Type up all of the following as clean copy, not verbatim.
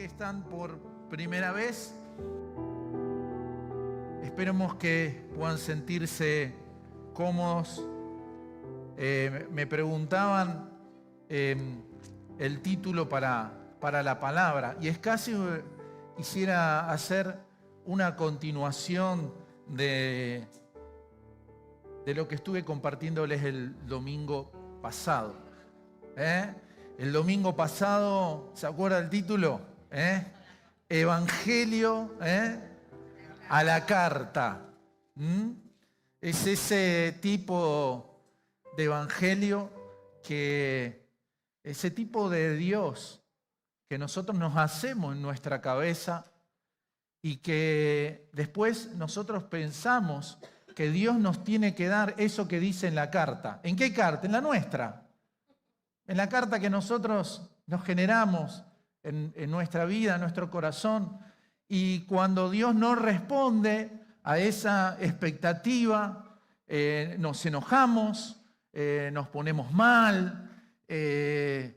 que están por primera vez, esperemos que puedan sentirse cómodos. Me preguntaban el título para la palabra, y es casi quisiera hacer una continuación de lo que estuve compartiéndoles el domingo pasado. El domingo pasado, ¿se acuerda el título? Evangelio a la carta. Es ese tipo de evangelio, ese tipo de Dios que nosotros nos hacemos en nuestra cabeza y que después nosotros pensamos que Dios nos tiene que dar eso que dice en la carta. ¿En qué carta? En la nuestra. En la carta que nosotros nos generamos en nuestra vida, en nuestro corazón. Y cuando Dios no responde a esa expectativa, nos enojamos, nos ponemos mal. Ayer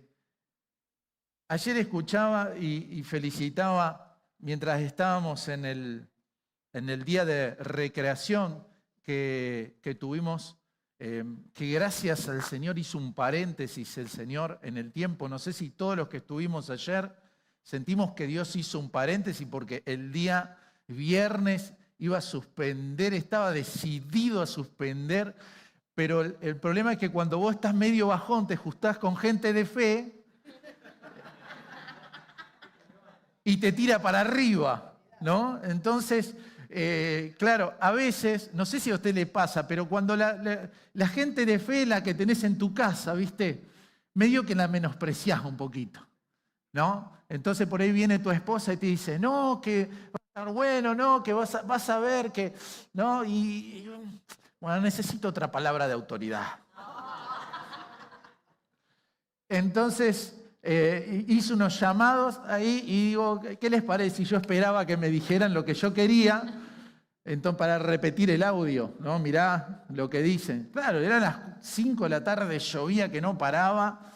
escuchaba y felicitaba, mientras estábamos en el día de recreación que tuvimos, que gracias al Señor hizo un paréntesis el Señor en el tiempo. No sé si todos los que estuvimos ayer sentimos que Dios hizo un paréntesis, porque el día viernes iba a suspender, estaba decidido a suspender, pero el problema es que cuando vos estás medio bajón, te juntás con gente de fe y te tira para arriba, ¿no? Entonces, claro, a veces, no sé si a usted le pasa, pero cuando la gente de fe, la que tenés en tu casa, ¿viste? Medio que la menospreciás un poquito, ¿no? Entonces por ahí viene tu esposa y te dice, no, que va a estar bueno, no, que vas a ver que, ¿no? Y bueno, necesito otra palabra de autoridad. Entonces hice unos llamados ahí y digo, ¿qué les parece? Y yo esperaba que me dijeran lo que yo quería, entonces para repetir el audio, ¿no? Mirá lo que dicen. Claro, eran las 5 de la tarde, llovía que no paraba.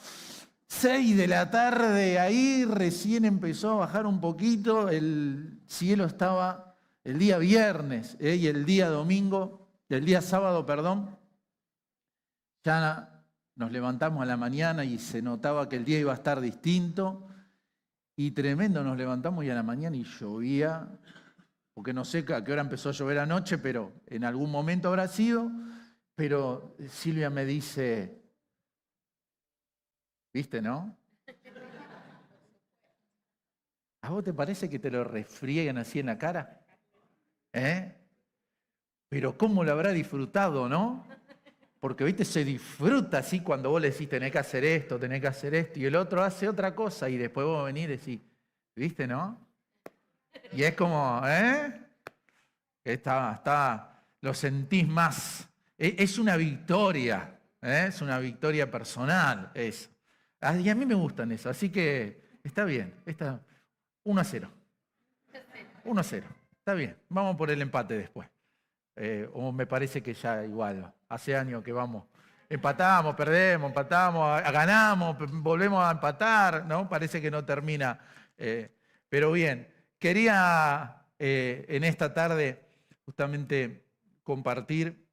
6 de la tarde, ahí recién empezó a bajar un poquito, el cielo estaba el día viernes y el día sábado, perdón, ya nos levantamos a la mañana y se notaba que el día iba a estar distinto, y tremendo, nos levantamos y a la mañana y llovía, porque no sé a qué hora empezó a llover anoche, pero en algún momento habrá sido. Pero Silvia me dice, ¿viste, no? ¿A vos te parece que te lo refriegan así en la cara? Pero cómo lo habrá disfrutado, ¿no? Porque, ¿viste? Se disfruta así cuando vos le decís, tenés que hacer esto, y el otro hace otra cosa, y después vos venís y decís, ¿viste, no? Y es como, lo sentís más. Es una victoria, es una victoria personal eso. Y a mí me gustan eso, así que está bien, 1-0. 1-0, está bien, vamos por el empate después. O me parece que ya igual, hace años que vamos, empatamos, perdemos, empatamos, ganamos, volvemos a empatar, ¿no? Parece que no termina. Pero bien, quería en esta tarde justamente compartir,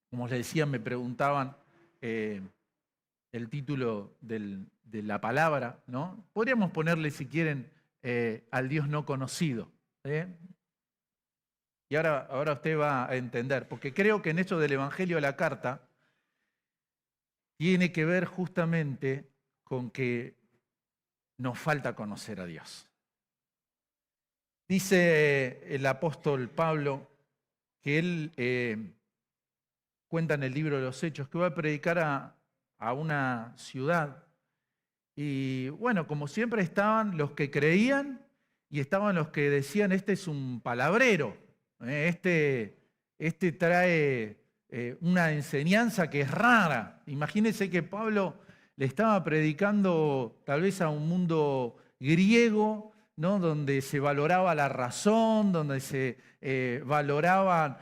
como les decía, me preguntaban el título de la palabra, ¿no? Podríamos ponerle, si quieren, al Dios no conocido. Y ahora usted va a entender, porque creo que en esto del Evangelio a la carta tiene que ver justamente con que nos falta conocer a Dios. Dice el apóstol Pablo que él cuenta en el libro de los Hechos que va a predicar a una ciudad. Y bueno, como siempre estaban los que creían y estaban los que decían, este es un palabrero, este trae una enseñanza que es rara. Imagínense que Pablo le estaba predicando tal vez a un mundo griego, ¿no? Donde se valoraba la razón, donde se valoraban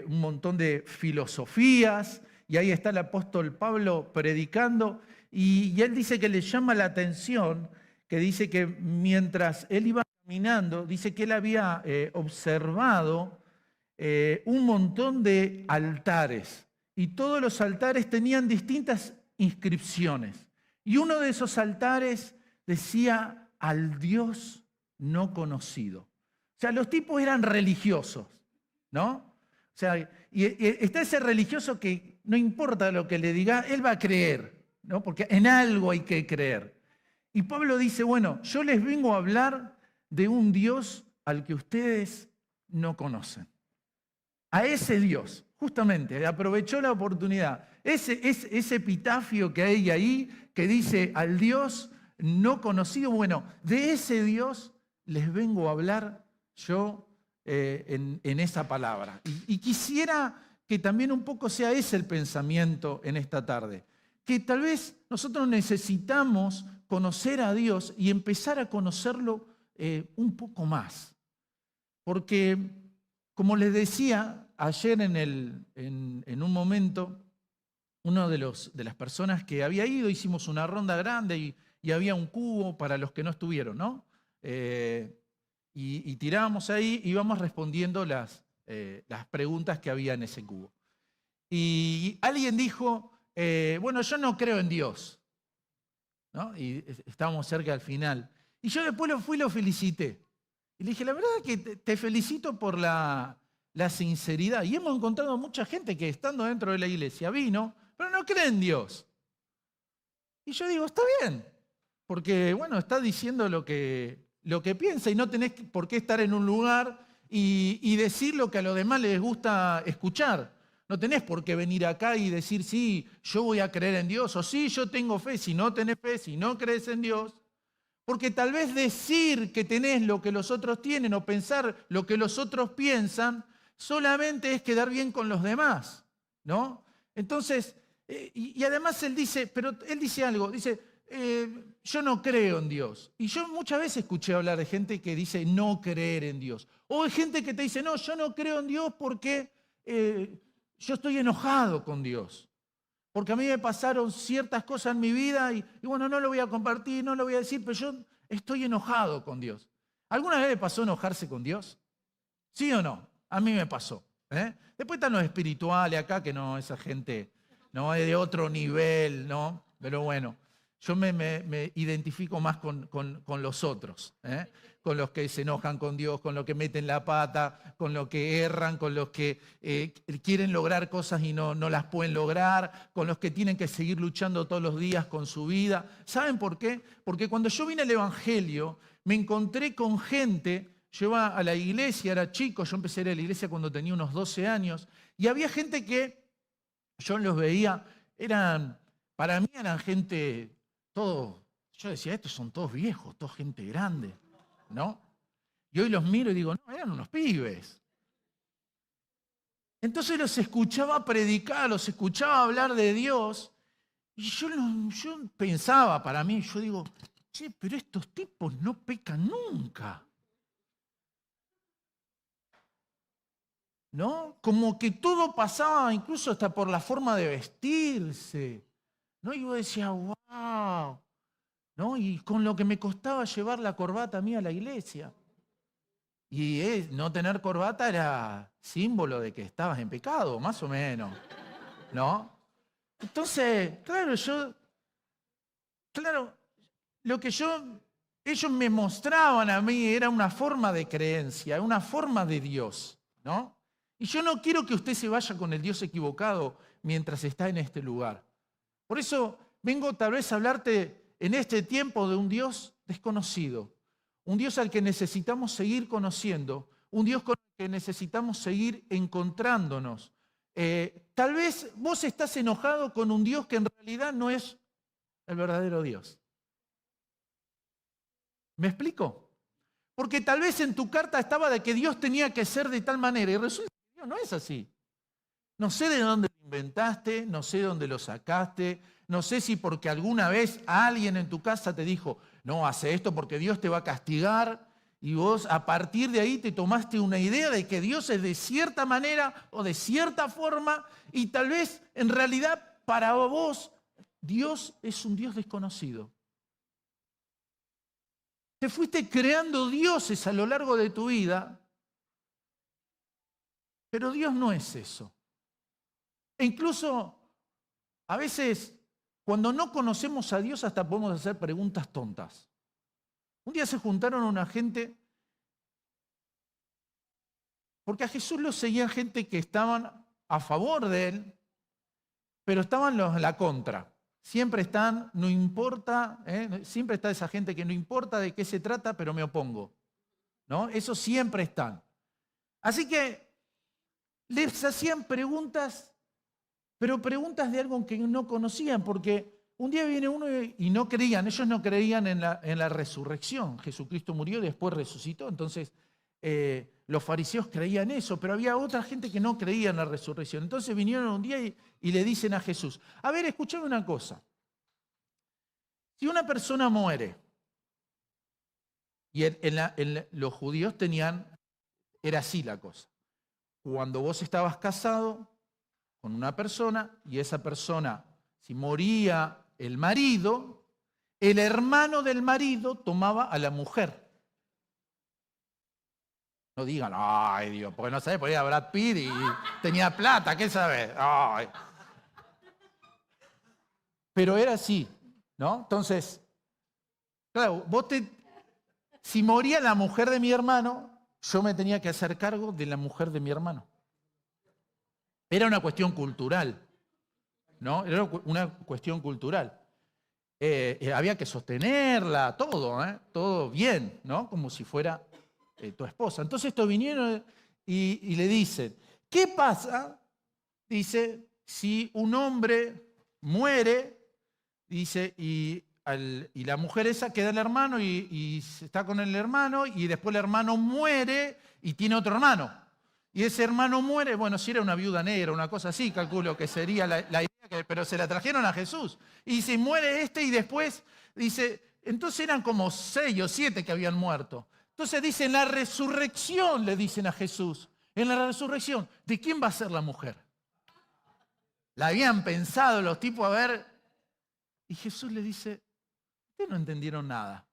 un montón de filosofías, y ahí está el apóstol Pablo predicando, y él dice que le llama la atención que dice que mientras él iba caminando, dice que él había observado un montón de altares y todos los altares tenían distintas inscripciones. Y uno de esos altares decía al Dios no conocido. O sea, los tipos eran religiosos, ¿no? O sea, y está ese religioso que no importa lo que le diga, él va a creer, ¿no? Porque en algo hay que creer. Y Pablo dice, bueno, yo les vengo a hablar de un Dios al que ustedes no conocen. A ese Dios, justamente, aprovechó la oportunidad. Ese epitafio que hay ahí, que dice al Dios no conocido, bueno, de ese Dios les vengo a hablar yo en esa palabra. Y quisiera que también un poco sea ese el pensamiento en esta tarde. Que tal vez nosotros necesitamos conocer a Dios y empezar a conocerlo un poco más. Porque, como les decía ayer en un momento, uno de las personas que había ido, hicimos una ronda grande y había un cubo para los que no estuvieron, ¿no? Y tirábamos ahí y íbamos respondiendo las preguntas que había en ese cubo. Y alguien dijo, bueno, yo no creo en Dios, ¿no? Y estábamos cerca al final. Y yo después lo fui y lo felicité. Y le dije, la verdad es que te felicito por la sinceridad. Y hemos encontrado mucha gente que estando dentro de la iglesia vino, pero no cree en Dios. Y yo digo, está bien, porque bueno, está diciendo lo que piensa y no tenés por qué estar en un lugar y decir lo que a los demás les gusta escuchar. No tenés por qué venir acá y decir, sí, yo voy a creer en Dios, o sí, yo tengo fe, si no tenés fe, si no crees en Dios. Porque tal vez decir que tenés lo que los otros tienen o pensar lo que los otros piensan, solamente es quedar bien con los demás, ¿no? Entonces, y además él dice algo, dice, yo no creo en Dios. Y yo muchas veces escuché hablar de gente que dice no creer en Dios. O hay gente que te dice, no, yo no creo en Dios porque yo estoy enojado con Dios. Porque a mí me pasaron ciertas cosas en mi vida y bueno, no lo voy a compartir, no lo voy a decir, pero yo estoy enojado con Dios. ¿Alguna vez le pasó enojarse con Dios? ¿Sí o no? A mí me pasó. Después están los espirituales acá, que no, esa gente no es de otro nivel, ¿no? Pero bueno, yo me identifico más con los otros, con los que se enojan con Dios, con los que meten la pata, con los que erran, con los que quieren lograr cosas y no las pueden lograr, con los que tienen que seguir luchando todos los días con su vida. ¿Saben por qué? Porque cuando yo vine al Evangelio, me encontré con gente. Yo iba a la iglesia, era chico, yo empecé a ir a la iglesia cuando tenía unos 12 años, y había gente que yo los veía, para mí eran gente, yo decía, estos son todos viejos, toda gente grande, ¿no? Y hoy los miro y digo, no, eran unos pibes. Entonces los escuchaba predicar, los escuchaba hablar de Dios, y yo pensaba para mí, yo digo, che, pero estos tipos no pecan nunca. ¿No? Como que todo pasaba incluso hasta por la forma de vestirse, ¿no? Y yo decía, wow, ¿no? Y con lo que me costaba llevar la corbata mía a la iglesia. Y no tener corbata era símbolo de que estabas en pecado, más o menos, ¿no? Entonces, lo que ellos me mostraban a mí era una forma de creencia, una forma de Dios, ¿no? Y yo no quiero que usted se vaya con el Dios equivocado mientras está en este lugar. Por eso vengo tal vez a hablarte en este tiempo de un Dios desconocido, un Dios al que necesitamos seguir conociendo, un Dios con el que necesitamos seguir encontrándonos. Tal vez vos estás enojado con un Dios que en realidad no es el verdadero Dios. ¿Me explico? Porque tal vez en tu carta estaba de que Dios tenía que ser de tal manera y resulta que Dios no es así. No sé de dónde lo inventaste, no sé de dónde lo sacaste, no sé si porque alguna vez alguien en tu casa te dijo, no, hace esto porque Dios te va a castigar y vos a partir de ahí te tomaste una idea de que Dios es de cierta manera o de cierta forma y tal vez en realidad para vos Dios es un Dios desconocido. Te fuiste creando dioses a lo largo de tu vida, pero Dios no es eso. E incluso a veces cuando no conocemos a Dios hasta podemos hacer preguntas tontas. Un día se juntaron una gente, porque a Jesús lo seguían gente que estaban a favor de él, pero estaban los en la contra. Siempre están, no importa, siempre está esa gente que no importa de qué se trata, pero me opongo, ¿no? Eso siempre están. Así que les hacían preguntas, pero preguntas de algo que no conocían, porque un día viene uno y no creían, ellos no creían en la resurrección. Jesucristo murió y después resucitó, entonces los fariseos creían eso, pero había otra gente que no creía en la resurrección. Entonces vinieron un día y le dicen a Jesús, a ver, escuchame una cosa. Si una persona muere, y los judíos era así la cosa. Cuando vos estabas casado con una persona y esa persona, si moría el marido, el hermano del marido tomaba a la mujer. No digan, ay Dios, porque no sabés, podía Brad Pitt y tenía plata, ¿qué sabés? Ay. Pero era así, ¿no? Entonces, claro, si moría la mujer de mi hermano, yo me tenía que hacer cargo de la mujer de mi hermano. Era una cuestión cultural, ¿no? Era una cuestión cultural. Había que sostenerla, todo, todo bien, ¿no? Como si fuera tu esposa. Entonces estos vinieron y le dicen, ¿qué pasa? Dice, si un hombre muere, dice, y la mujer esa queda el hermano y está con el hermano y después el hermano muere y tiene otro hermano. Y ese hermano muere, bueno, si era una viuda negra, una cosa así, calculo que sería la idea, pero se la trajeron a Jesús. Y dice, muere este y después, dice, entonces eran como 6 o 7 que habían muerto. Entonces dice, en la resurrección le dicen a Jesús, en la resurrección, ¿de quién va a ser la mujer? La habían pensado los tipos a ver, y Jesús le dice, ustedes no entendieron nada.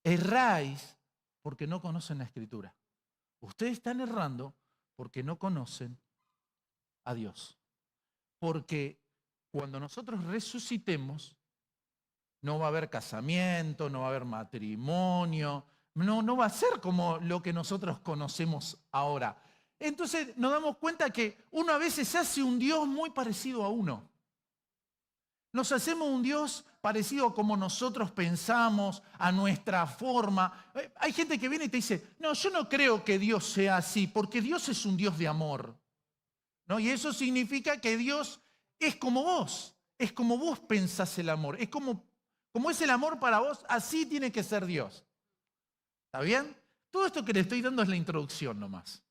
Erráis porque no conocen la Escritura. Ustedes están errando porque no conocen a Dios. Porque cuando nosotros resucitemos, no va a haber casamiento, no va a haber matrimonio, no va a ser como lo que nosotros conocemos ahora. Entonces nos damos cuenta que uno a veces hace un Dios muy parecido a uno. Nos hacemos un Dios parecido a como nosotros pensamos, a nuestra forma. Hay gente que viene y te dice, no, yo no creo que Dios sea así, porque Dios es un Dios de amor, ¿no? Y eso significa que Dios es como vos pensás el amor, es como es el amor para vos, así tiene que ser Dios. ¿Está bien? Todo esto que le estoy dando es la introducción nomás.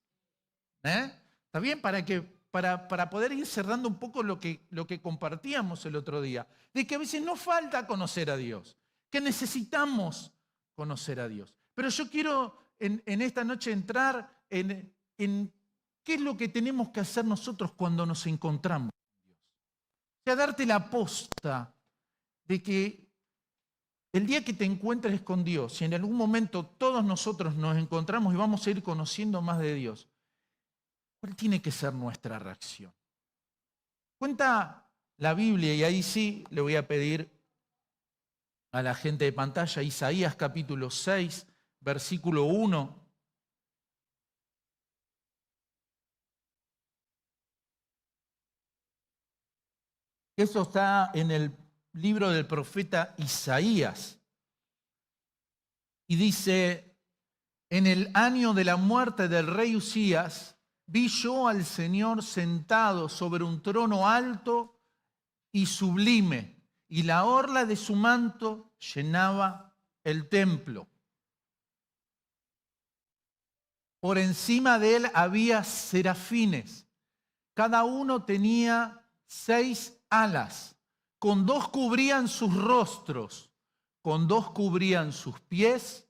¿Está bien? Para poder ir cerrando un poco lo que compartíamos el otro día, de que a veces no falta conocer a Dios, que necesitamos conocer a Dios. Pero yo quiero en esta noche entrar en qué es lo que tenemos que hacer nosotros cuando nos encontramos con Dios. O sea, darte la posta de que el día que te encuentres con Dios, si en algún momento todos nosotros nos encontramos y vamos a ir conociendo más de Dios, ¿cuál tiene que ser nuestra reacción? Cuenta la Biblia, y ahí sí le voy a pedir a la gente de pantalla, Isaías capítulo 6, versículo 1. Eso está en el libro del profeta Isaías. Y dice, en el año de la muerte del rey Usías, vi yo al Señor sentado sobre un trono alto y sublime, y la orla de su manto llenaba el templo. Por encima de él había serafines. Cada uno tenía 6 alas. Con 2 cubrían sus rostros, con 2 cubrían sus pies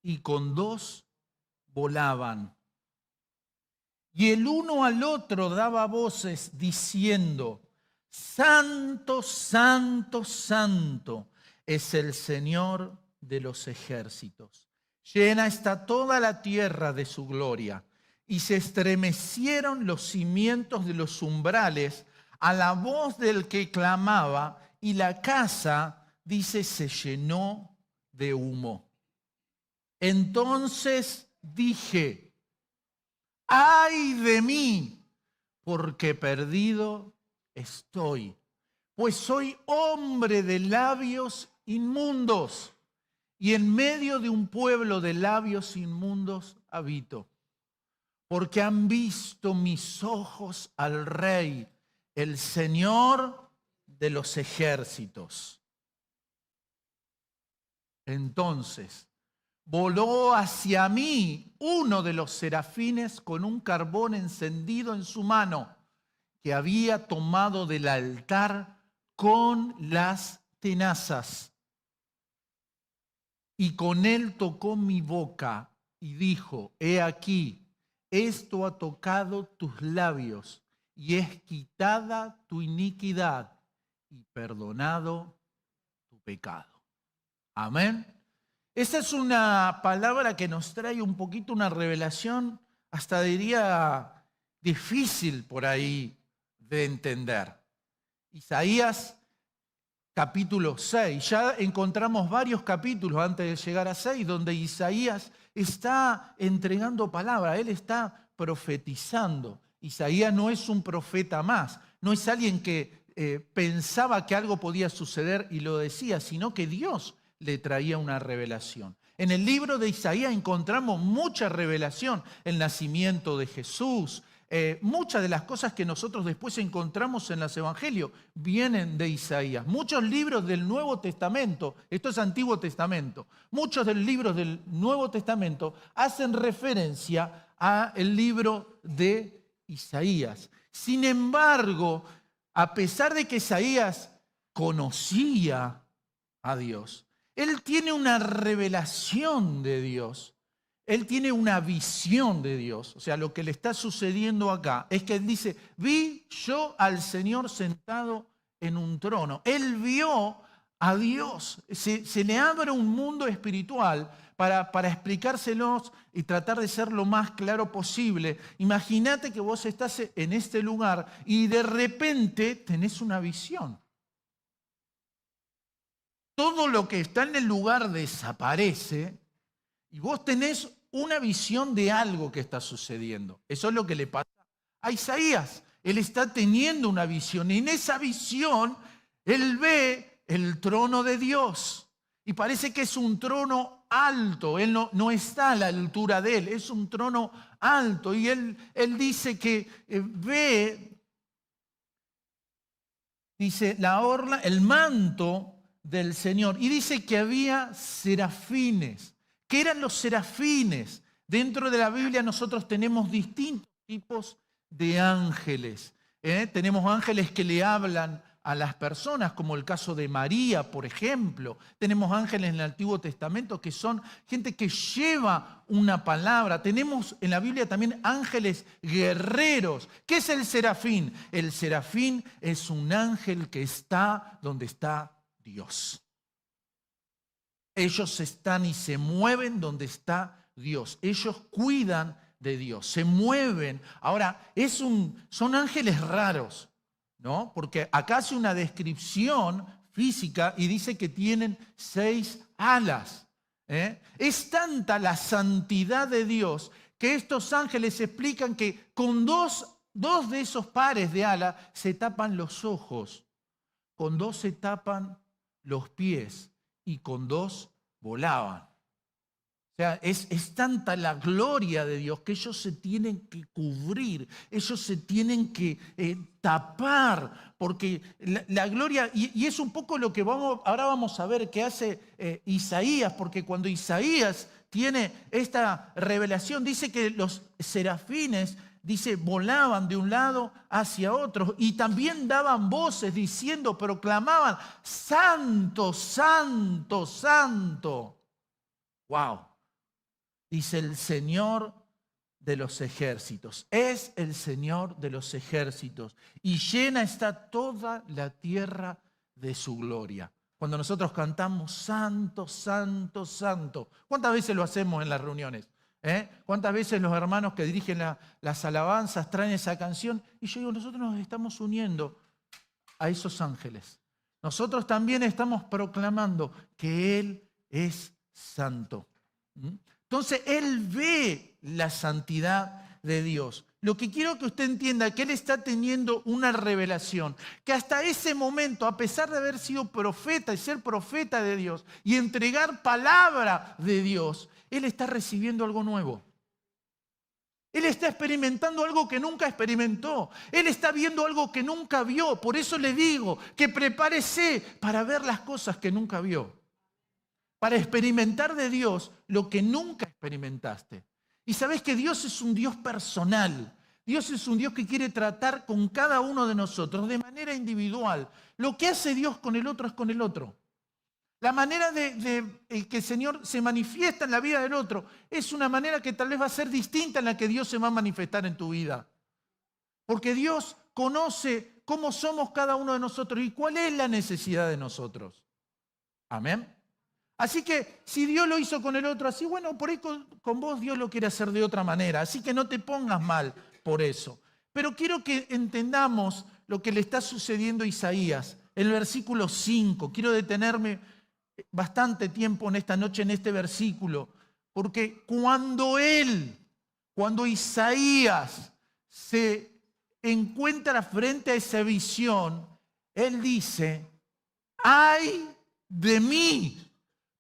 y con 2 volaban. Y el uno al otro daba voces diciendo, Santo, Santo, Santo es el Señor de los ejércitos. Llena está toda la tierra de su gloria. Y se estremecieron los cimientos de los umbrales a la voz del que clamaba, y la casa, dice, se llenó de humo. Entonces dije, ¡ay de mí! Porque perdido estoy, pues soy hombre de labios inmundos, y en medio de un pueblo de labios inmundos habito. Porque han visto mis ojos al Rey, el Señor de los ejércitos. Entonces voló hacia mí uno de los serafines con un carbón encendido en su mano, que había tomado del altar con las tenazas. Y con él tocó mi boca y dijo, he aquí, esto ha tocado tus labios y es quitada tu iniquidad y perdonado tu pecado. Amén. Esta es una palabra que nos trae un poquito una revelación, hasta diría difícil por ahí de entender. Isaías capítulo 6, ya encontramos varios capítulos antes de llegar a 6, donde Isaías está entregando palabra, él está profetizando. Isaías no es un profeta más, no es alguien que pensaba que algo podía suceder y lo decía, sino que Dios le traía una revelación. En el libro de Isaías encontramos mucha revelación, el nacimiento de Jesús. Muchas de las cosas que nosotros después encontramos en los evangelios vienen de Isaías. Muchos libros del Nuevo Testamento, esto es Antiguo Testamento, muchos de los libros del Nuevo Testamento hacen referencia al libro de Isaías. Sin embargo, a pesar de que Isaías conocía a Dios, él tiene una revelación de Dios. Él tiene una visión de Dios. O sea, lo que le está sucediendo acá es que él dice, vi yo al Señor sentado en un trono. Él vio a Dios. Se le abre un mundo espiritual para explicárselos y tratar de ser lo más claro posible. Imagínate que vos estás en este lugar y de repente tenés una visión. Todo lo que está en el lugar desaparece y vos tenés una visión de algo que está sucediendo. Eso es lo que le pasa a Isaías. Él está teniendo una visión y en esa visión él ve el trono de Dios. Y parece que es un trono alto. Él no está a la altura de él, es un trono alto. Y él dice que ve, dice, la orla, el manto del Señor. Y dice que había serafines. ¿Qué eran los serafines? Dentro de la Biblia nosotros tenemos distintos tipos de ángeles. Tenemos ángeles que le hablan a las personas, como el caso de María, por ejemplo. Tenemos ángeles en el Antiguo Testamento que son gente que lleva una palabra. Tenemos en la Biblia también ángeles guerreros. ¿Qué es el serafín? El serafín es un ángel que está donde está Dios. Ellos están y se mueven donde está Dios. Ellos cuidan de Dios, se mueven. Ahora, son ángeles raros, ¿no? Porque acá hace una descripción física y dice que tienen 6 alas. Es tanta la santidad de Dios que estos ángeles explican que con dos de esos pares de alas se tapan los ojos, con 2 se tapan los pies y con 2 volaban. O sea, es tanta la gloria de Dios que ellos se tienen que cubrir, ellos se tienen que tapar, porque la gloria, y es un poco lo que ahora vamos a ver que hace Isaías, porque cuando Isaías tiene esta revelación, dice que los serafines, dice, volaban de un lado hacia otro y también daban voces diciendo, proclamaban, santo, santo, santo. ¡Wow! Dice el Señor de los ejércitos. Es el Señor de los ejércitos. Y llena está toda la tierra de su gloria. Cuando nosotros cantamos Santo, Santo, Santo. ¿Cuántas veces lo hacemos en las reuniones? ¿Cuántas veces los hermanos que dirigen las alabanzas traen esa canción? Y yo digo, nosotros nos estamos uniendo a esos ángeles. Nosotros también estamos proclamando que Él es santo. Entonces, Él ve la santidad de Dios. Lo que quiero que usted entienda es que Él está teniendo una revelación, que hasta ese momento, a pesar de haber sido profeta y ser profeta de Dios y entregar palabra de Dios, Él está recibiendo algo nuevo. Él está experimentando algo que nunca experimentó. Él está viendo algo que nunca vio. Por eso le digo que prepárese para ver las cosas que nunca vio. Para experimentar de Dios lo que nunca experimentaste. Y sabes que Dios es un Dios personal. Dios es un Dios que quiere tratar con cada uno de nosotros de manera individual. Lo que hace Dios con el otro es con el otro. La manera de que el Señor se manifiesta en la vida del otro es una manera que tal vez va a ser distinta en la que Dios se va a manifestar en tu vida. Porque Dios conoce cómo somos cada uno de nosotros y cuál es la necesidad de nosotros. Amén. Así que si Dios lo hizo con el otro así, bueno, por ahí con vos Dios lo quiere hacer de otra manera. Así que no te pongas mal por eso. Pero quiero que entendamos lo que le está sucediendo a Isaías. En el versículo 5, quiero detenerme bastante tiempo en esta noche en este versículo, porque cuando Isaías se encuentra frente a esa visión, él dice, ¡ay de mí!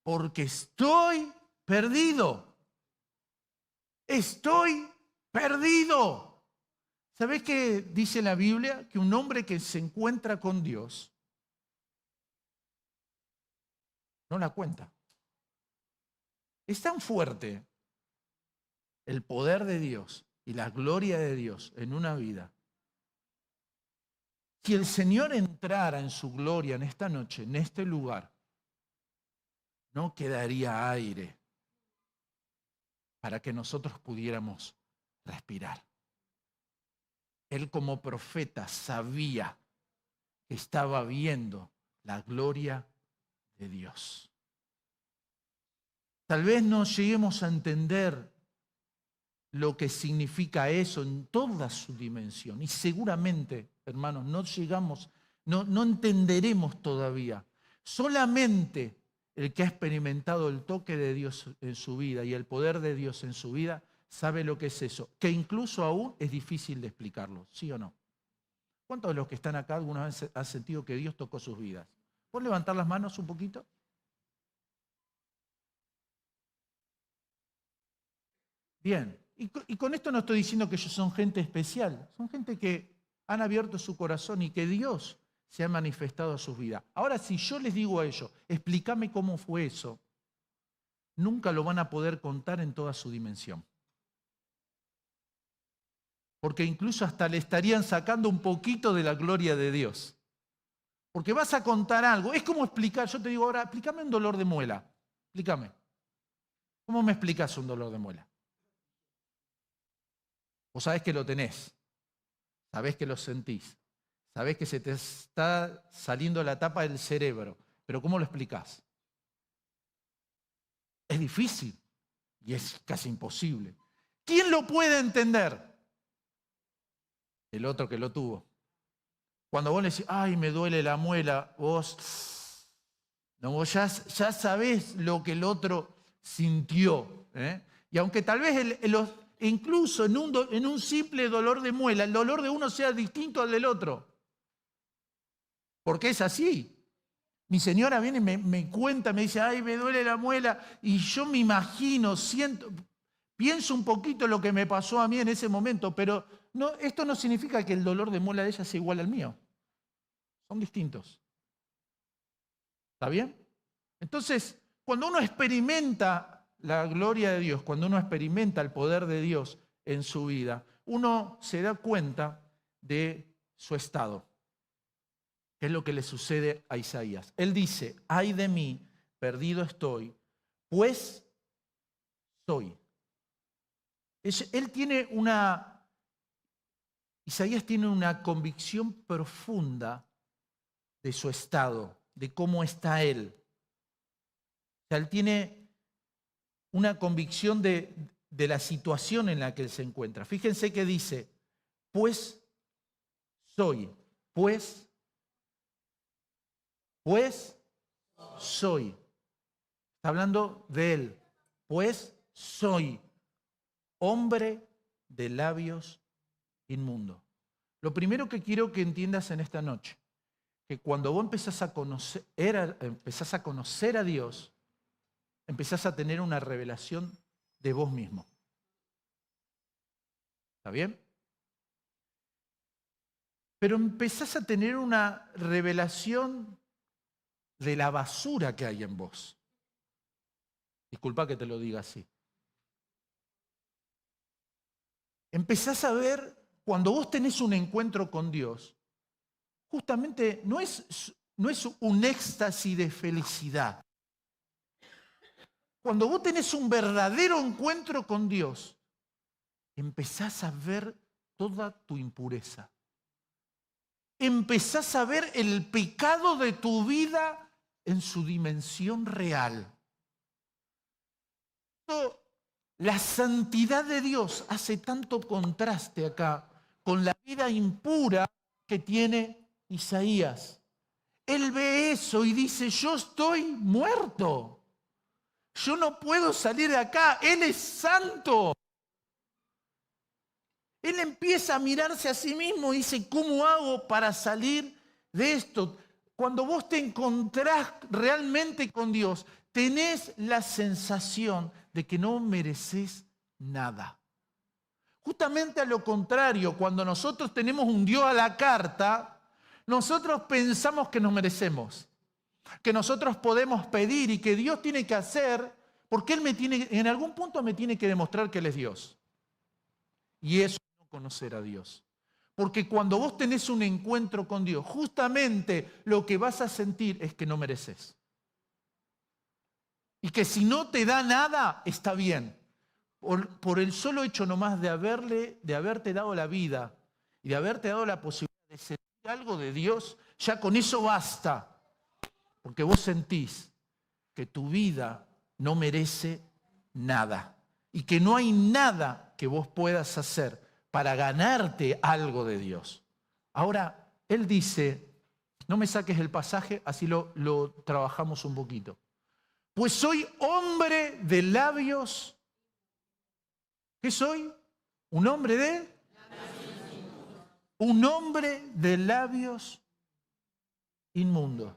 Porque estoy perdido. Estoy perdido. ¿Sabés qué dice la Biblia? Que un hombre que se encuentra con Dios no la cuenta. Es tan fuerte el poder de Dios y la gloria de Dios en una vida. Si el Señor entrara en su gloria en esta noche, en este lugar, no quedaría aire para que nosotros pudiéramos respirar. Él como profeta sabía que estaba viendo la gloria de Dios. Tal vez no lleguemos a entender lo que significa eso en toda su dimensión. Y seguramente, hermanos, no entenderemos todavía. Solamente el que ha experimentado el toque de Dios en su vida y el poder de Dios en su vida sabe lo que es eso, que incluso aún es difícil de explicarlo, ¿sí o no? ¿Cuántos de los que están acá alguna vez han sentido que Dios tocó sus vidas? ¿Pueden levantar las manos un poquito? Bien, y con esto no estoy diciendo que ellos son gente especial, son gente que han abierto su corazón y que Dios se ha manifestado a sus vidas. Ahora, si yo les digo a ellos, explícame cómo fue eso, nunca lo van a poder contar en toda su dimensión. Porque incluso hasta le estarían sacando un poquito de la gloria de Dios. Porque vas a contar algo, es como explicar, yo te digo ahora, explícame un dolor de muela, explícame. ¿Cómo me explicas un dolor de muela? Vos sabés que lo tenés, sabés que lo sentís, sabés que se te está saliendo la tapa del cerebro, pero ¿cómo lo explicás? Es difícil y es casi imposible. ¿Quién lo puede entender? El otro que lo tuvo. Cuando vos le decís, ay, me duele la muela, vos ya sabés lo que el otro sintió. Y aunque tal vez incluso en un simple dolor de muela, el dolor de uno sea distinto al del otro. Porque es así. Mi señora viene y me cuenta, me dice, ay, me duele la muela, y yo me imagino, pienso un poquito lo que me pasó a mí en ese momento, pero esto no significa que el dolor de muela de ella sea igual al mío. Son distintos. ¿Está bien? Entonces, cuando uno experimenta la gloria de Dios, cuando uno experimenta el poder de Dios en su vida, uno se da cuenta de su estado. ¿Qué es lo que le sucede a Isaías? Él dice, ay de mí, perdido estoy, pues soy. Isaías tiene una convicción profunda de su estado. de cómo está él. O sea, él tiene una convicción de la situación en la que él se encuentra. Fíjense que dice, pues soy, pues soy. Está hablando de él. Pues soy hombre de labios inmundos. Lo primero que quiero que entiendas en esta noche, que cuando vos empezás a conocer a Dios, empezás a tener una revelación de vos mismo. ¿Está bien? Pero empezás a tener una revelación de la basura que hay en vos. Disculpa que te lo diga así. Empezás a ver, cuando vos tenés un encuentro con Dios, justamente no es un éxtasis de felicidad. Cuando vos tenés un verdadero encuentro con Dios, empezás a ver toda tu impureza. Empezás a ver el pecado de tu vida en su dimensión real. La santidad de Dios hace tanto contraste acá con la vida impura que tiene Isaías. Él ve eso y dice, yo estoy muerto. Yo no puedo salir de acá. Él es santo. Él empieza a mirarse a sí mismo y dice, ¿cómo hago para salir de esto? Cuando vos te encontrás realmente con Dios, tenés la sensación de que no mereces nada. Justamente a lo contrario, cuando nosotros tenemos un Dios a la carta, nosotros pensamos que nos merecemos, que nosotros podemos pedir y que Dios tiene que hacer, porque Él en algún punto me tiene que demostrar que Él es Dios. Y eso es no conocer a Dios. Porque cuando vos tenés un encuentro con Dios, justamente lo que vas a sentir es que no mereces. Y que si no te da nada, está bien. Por el solo hecho nomás de haberte dado la vida y de haberte dado la posibilidad de sentir algo de Dios, ya con eso basta. Porque vos sentís que tu vida no merece nada. Y que no hay nada que vos puedas hacer para ganarte algo de Dios. Ahora, él dice, no me saques el pasaje, así lo trabajamos un poquito. Pues soy hombre de labios. ¿Qué soy? Un hombre de labios inmundos.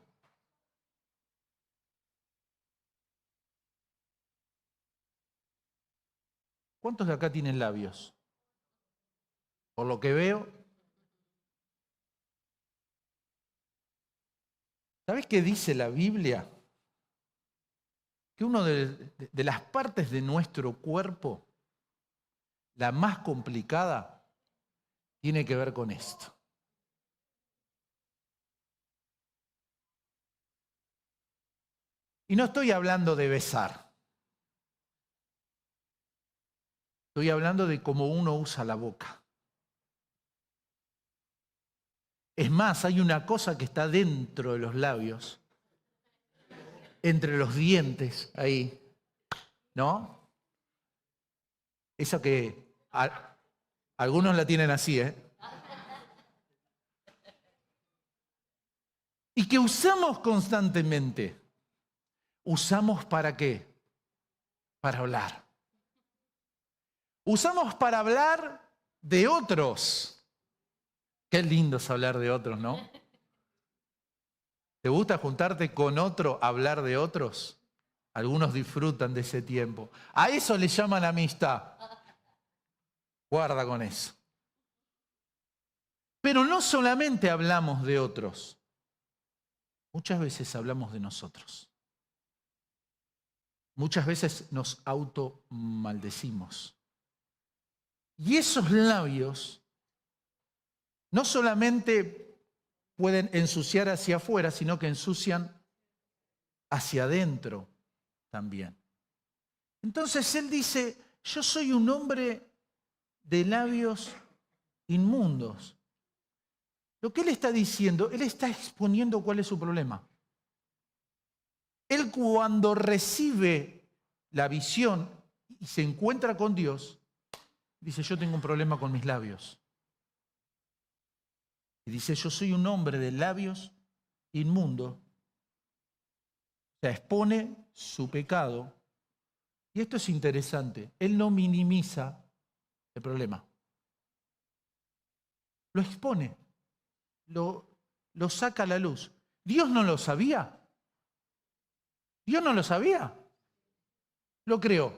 ¿Cuántos de acá tienen labios? Por lo que veo. ¿Sabes qué dice la Biblia? Que una de las partes de nuestro cuerpo, la más complicada, tiene que ver con esto. Y no estoy hablando de besar. Estoy hablando de cómo uno usa la boca. Es más, hay una cosa que está dentro de los labios, entre los dientes, ahí, ¿no? Eso que algunos la tienen así, ¿eh? Y que usamos constantemente. ¿Usamos para qué? Para hablar. Usamos para hablar de otros. Qué lindo es hablar de otros, ¿no? ¿Te gusta juntarte con otro, hablar de otros? Algunos disfrutan de ese tiempo. A eso le llaman amistad. Guarda con eso. Pero no solamente hablamos de otros. Muchas veces hablamos de nosotros. Muchas veces nos automaldecimos. Y esos labios no solamente pueden ensuciar hacia afuera, sino que ensucian hacia adentro también. Entonces él dice, yo soy un hombre de labios inmundos. Lo que él está diciendo, él está exponiendo cuál es su problema. Él cuando recibe la visión y se encuentra con Dios, dice, yo tengo un problema con mis labios. Y dice, yo soy un hombre de labios inmundos. O sea, expone su pecado. Y esto es interesante. Él no minimiza el problema. Lo expone. Lo saca a la luz. ¿Dios no lo sabía? ¿Dios no lo sabía? Lo creó.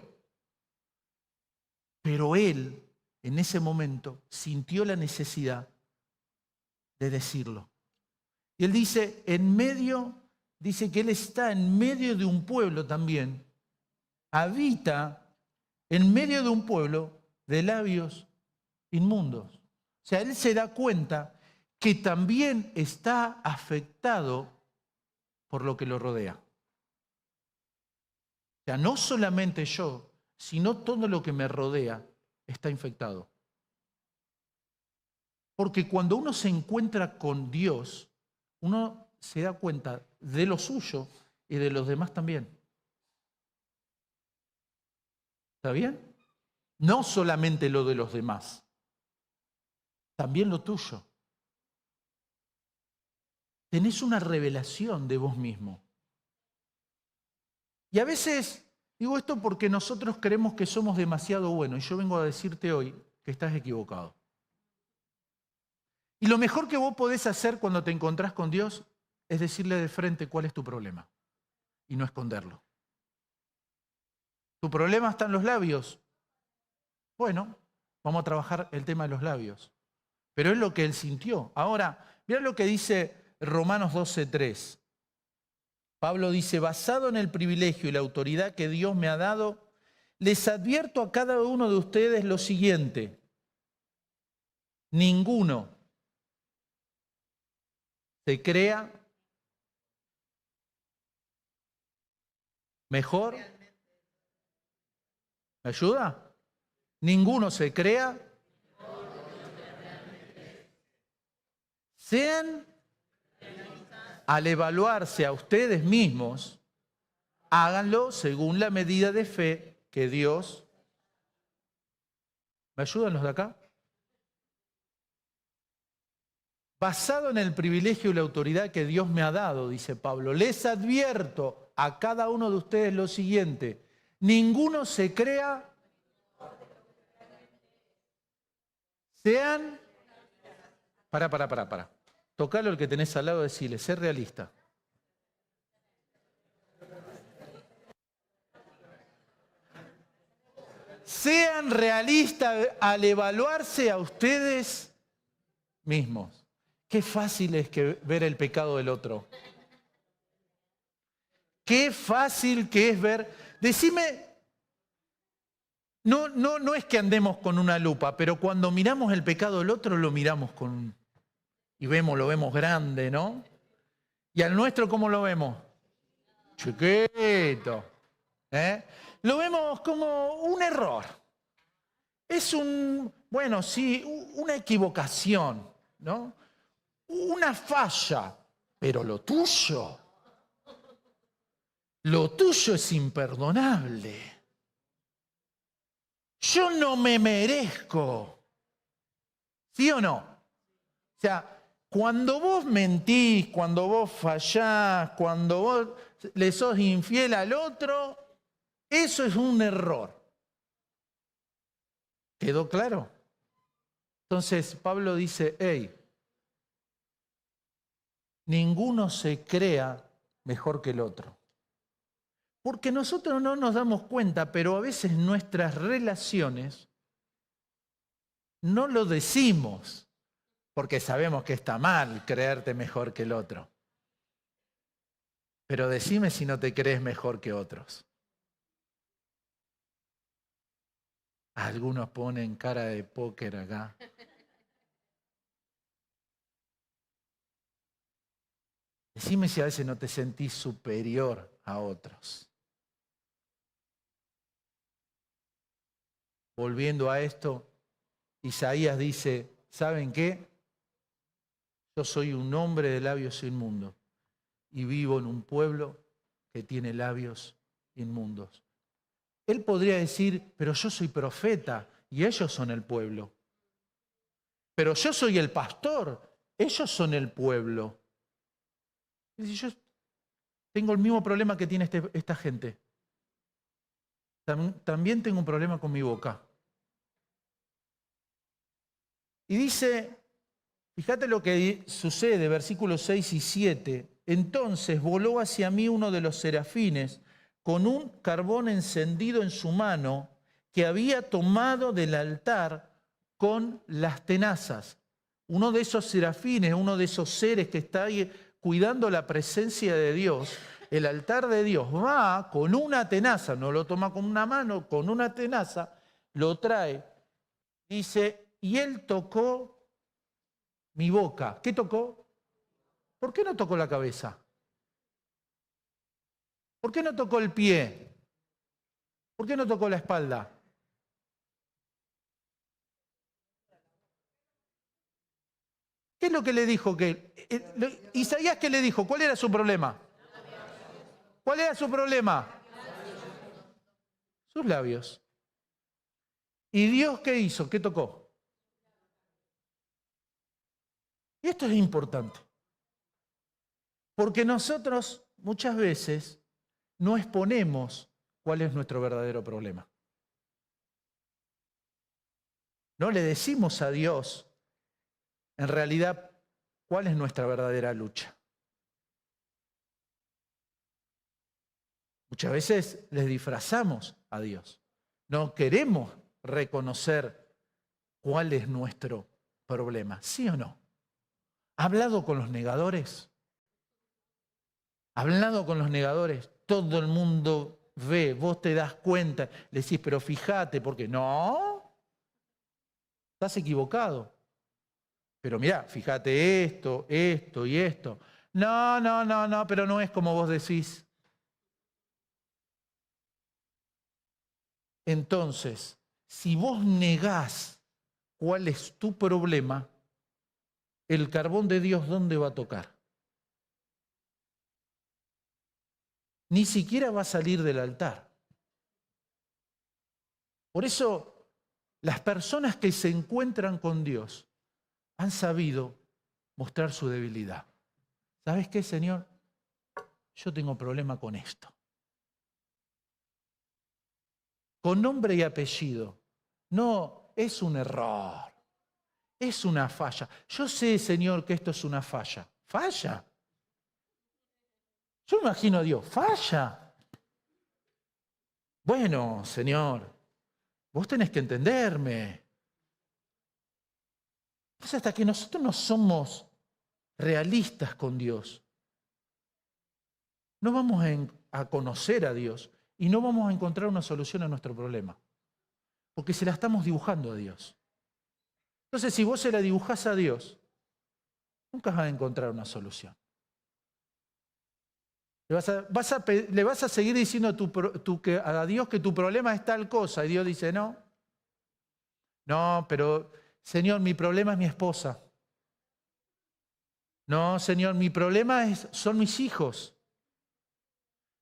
Pero él, en ese momento, sintió la necesidad de decirlo. Y él dice, dice que él está en medio de un pueblo también. Habita en medio de un pueblo de labios inmundos. O sea, él se da cuenta que también está afectado por lo que lo rodea. O sea, no solamente yo, sino todo lo que me rodea está infectado. Porque cuando uno se encuentra con Dios, uno se da cuenta de lo suyo y de los demás también. ¿Está bien? No solamente lo de los demás, también lo tuyo. Tenés una revelación de vos mismo. Y a veces, digo esto porque nosotros creemos que somos demasiado buenos, y yo vengo a decirte hoy que estás equivocado. Y lo mejor que vos podés hacer cuando te encontrás con Dios es decirle de frente cuál es tu problema y no esconderlo. ¿Tu problema está en los labios? Bueno, vamos a trabajar el tema de los labios. Pero es lo que él sintió. Ahora, mira lo que dice Romanos 12:3. Pablo dice, basado en el privilegio y la autoridad que Dios me ha dado, les advierto a cada uno de ustedes lo siguiente. Ninguno se crea mejor. ¿Me ayuda? Ninguno se crea. Sean, al evaluarse a ustedes mismos, háganlo según la medida de fe que Dios... ¿Me ayudan los de acá? Basado en el privilegio y la autoridad que Dios me ha dado, dice Pablo, les advierto a cada uno de ustedes lo siguiente. Ninguno se crea, sean... Para. Tocalo al que tenés al lado y decirle, sé realista. Sean realistas al evaluarse a ustedes mismos. Qué fácil es ver el pecado del otro. Qué fácil que es ver... Decime, no es que andemos con una lupa, pero cuando miramos el pecado del otro lo miramos con... Y lo vemos grande, ¿no? Y al nuestro, ¿cómo lo vemos? Chiquito. Lo vemos como un error. Es bueno, sí, una equivocación, ¿no? Una falla, pero lo tuyo es imperdonable. Yo no me merezco. ¿Sí o no? O sea, cuando vos mentís, cuando vos fallás, cuando vos le sos infiel al otro, eso es un error. ¿Quedó claro? Entonces Pablo dice, hey, ninguno se crea mejor que el otro. Porque nosotros no nos damos cuenta, pero a veces nuestras relaciones no lo decimos, porque sabemos que está mal creerte mejor que el otro. Pero decime si no te crees mejor que otros. Algunos ponen cara de póker acá. Decime si a veces no te sentís superior a otros. Volviendo a esto, Isaías dice, ¿saben qué? Yo soy un hombre de labios inmundos y vivo en un pueblo que tiene labios inmundos. Él podría decir, pero yo soy profeta y ellos son el pueblo. Pero yo soy el pastor, ellos son el pueblo. Y dice, yo tengo el mismo problema que tiene esta gente. También tengo un problema con mi boca. Y dice, fíjate lo que sucede, versículos 6 y 7. Entonces voló hacia mí uno de los serafines con un carbón encendido en su mano que había tomado del altar con las tenazas. Uno de esos serafines, uno de esos seres que está ahí cuidando la presencia de Dios, el altar de Dios, va con una tenaza, no lo toma con una mano, con una tenaza, lo trae. Dice, y él tocó mi boca. ¿Qué tocó? ¿Por qué no tocó la cabeza? ¿Por qué no tocó el pie? ¿Por qué no tocó la espalda? ¿Qué es lo que le dijo? Isaías, ¿qué le dijo? ¿Cuál era su problema? ¿Cuál era su problema? Sus labios. ¿Y Dios qué hizo? ¿Qué tocó? Y esto es importante. Porque nosotros muchas veces no exponemos cuál es nuestro verdadero problema. No le decimos a Dios, en realidad, cuál es nuestra verdadera lucha. Muchas veces les disfrazamos a Dios. No queremos reconocer cuál es nuestro problema. ¿Sí o no? ¿Ha hablado con los negadores? ¿Ha hablado con los negadores? Todo el mundo ve, vos te das cuenta, le decís, pero fíjate, porque no, estás equivocado. Pero mirá, fíjate esto, esto y esto. No, pero no es como vos decís. Entonces, si vos negás cuál es tu problema, el carbón de Dios, ¿dónde va a tocar? Ni siquiera va a salir del altar. Por eso, las personas que se encuentran con Dios han sabido mostrar su debilidad. ¿Sabes qué, Señor? Yo tengo problema con esto. Con nombre y apellido. No, es un error. Es una falla. Yo sé, Señor, que esto es una falla. ¿Falla? Yo me imagino a Dios. ¿Falla? Bueno, Señor, vos tenés que entenderme. Pues hasta que nosotros no somos realistas con Dios, no vamos a conocer a Dios y no vamos a encontrar una solución a nuestro problema. Porque se la estamos dibujando a Dios. Entonces, si vos se la dibujás a Dios, nunca vas a encontrar una solución. Le vas a seguir diciendo a Dios que tu problema es tal cosa. Y Dios dice, no. No, pero Señor, mi problema es mi esposa. No, Señor, mi problema son mis hijos.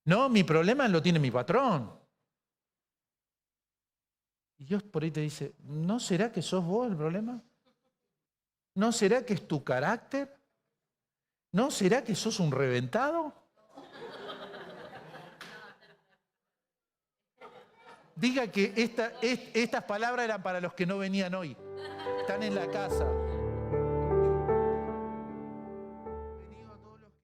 No, mi problema lo tiene mi patrón. Y Dios por ahí te dice, ¿no será que sos vos el problema? ¿No será que es tu carácter? ¿No será que sos un reventado? Diga que estas palabras eran para los que no venían hoy. Están en la casa.